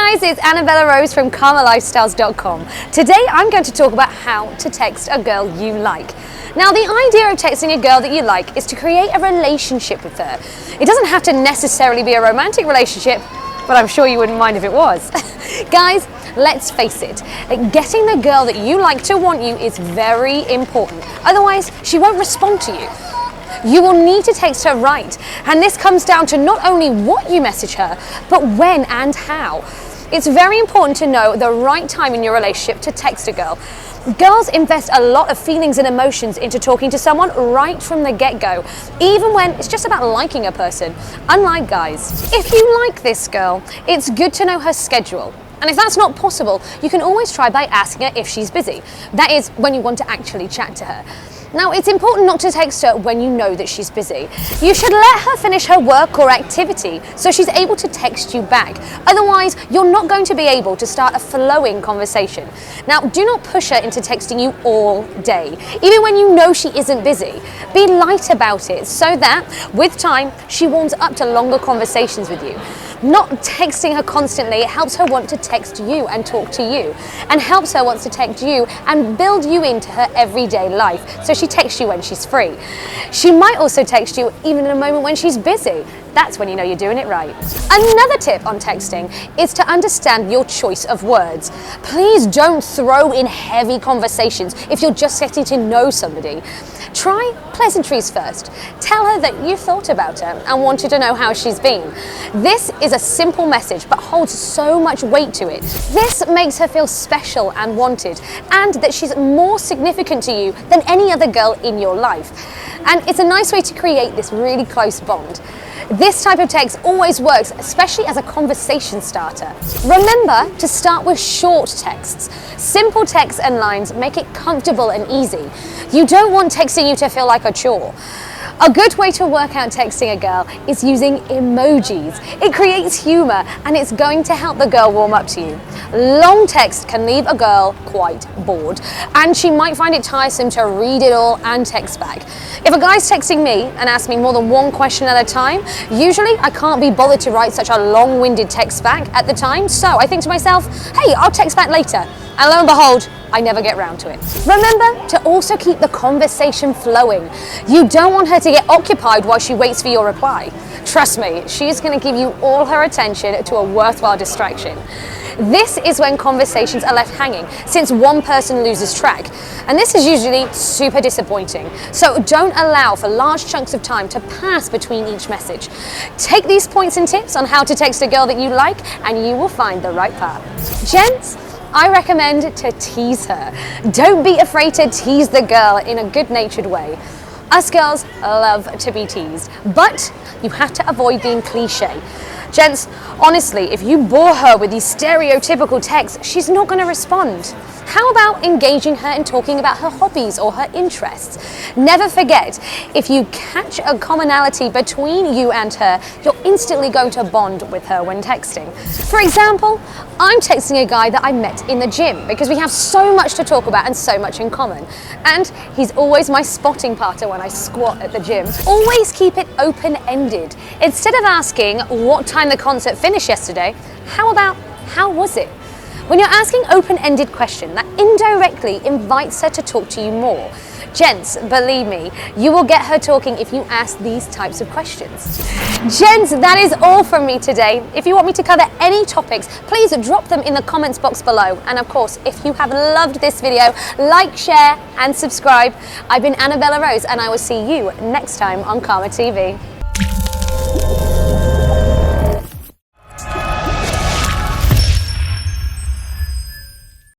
guys, it's Annabella Rose from Kamalifestyles.com. Today I'm going to talk about how to text a girl you like. Now, the idea of texting a girl that you like is to create a relationship with her. It doesn't have to necessarily be a romantic relationship, but I'm sure you wouldn't mind if it was. Guys, let's face it, getting the girl that you like to want you is very important. Otherwise, she won't respond to you. You will need to text her right, and this comes down to not only what you message her, but when and how. It's very important to know the right time in your relationship to text a girl. Girls invest a lot of feelings and emotions into talking to someone right from the get-go, even when it's just about liking a person, unlike guys. If you like this girl, it's good to know her schedule. And if that's not possible, you can always try by asking her if she's busy. That is, when you want to actually chat to her. Now, it's important not to text her when you know that she's busy. You should let her finish her work or activity so she's able to text you back. Otherwise, you're not going to be able to start a flowing conversation. Now, do not push her into texting you all day, even when you know she isn't busy. Be light about it so that, with time, she warms up to longer conversations with you. Not texting her constantly helps her want to text you and talk to you, and helps her want to text you and build you into her everyday life, so she texts you when she's free. She might also text you even in a moment when she's busy. That's when you know you're doing it right. Another tip on texting is to understand your choice of words. Please don't throw in heavy conversations if you're just getting to know somebody. Try pleasantries first. Tell her that you thought about her and wanted to know how she's been. This is a simple message but holds so much weight to it. This makes her feel special and wanted, and that she's more significant to you than any other girl in your life. And it's a nice way to create this really close bond. This type of text always works, especially as a conversation starter. Remember to start with short texts. Simple texts and lines make it comfortable and easy. You don't want texting you to feel like a chore. A good way to work out texting a girl is using emojis. It creates humor and it's going to help the girl warm up to you. Long text can leave a girl quite bored, and she might find it tiresome to read it all and text back. If a guy's texting me and asks me more than one question at a time, usually I can't be bothered to write such a long-winded text back at the time, so I think to myself, hey, I'll text back later. And lo and behold, I never get round to it. Remember to also keep the conversation flowing. You don't want her to get occupied while she waits for your reply. Trust me, she's going to give you all her attention to a worthwhile distraction. This is when conversations are left hanging, since one person loses track. And this is usually super disappointing. So don't allow for large chunks of time to pass between each message. Take these points and tips on how to text a girl that you like, and you will find the right path. Gents, I recommend to tease her. Don't be afraid to tease the girl in a good-natured way. Us girls love to be teased, but you have to avoid being cliche. Gents, honestly, if you bore her with these stereotypical texts, she's not going to respond. How about engaging her in talking about her hobbies or her interests? Never forget, if you catch a commonality between you and her, you're instantly going to bond with her when texting. For example, I'm texting a guy that I met in the gym because we have so much to talk about and so much in common. And he's always my spotting partner when I squat at the gym. Always keep it open-ended. Instead of asking what time the concert finished yesterday, how about how was it? When you're asking open-ended question, that indirectly invites her to talk to you more. Gents, believe me, you will get her talking if you ask these types of questions. Gents, that is all from me today. If you want me to cover any topics, please drop them in the comments box below. And of course, if you have loved this video, like, share, and subscribe. I've been Annabella Rose, and I will see you next time on KamaTV.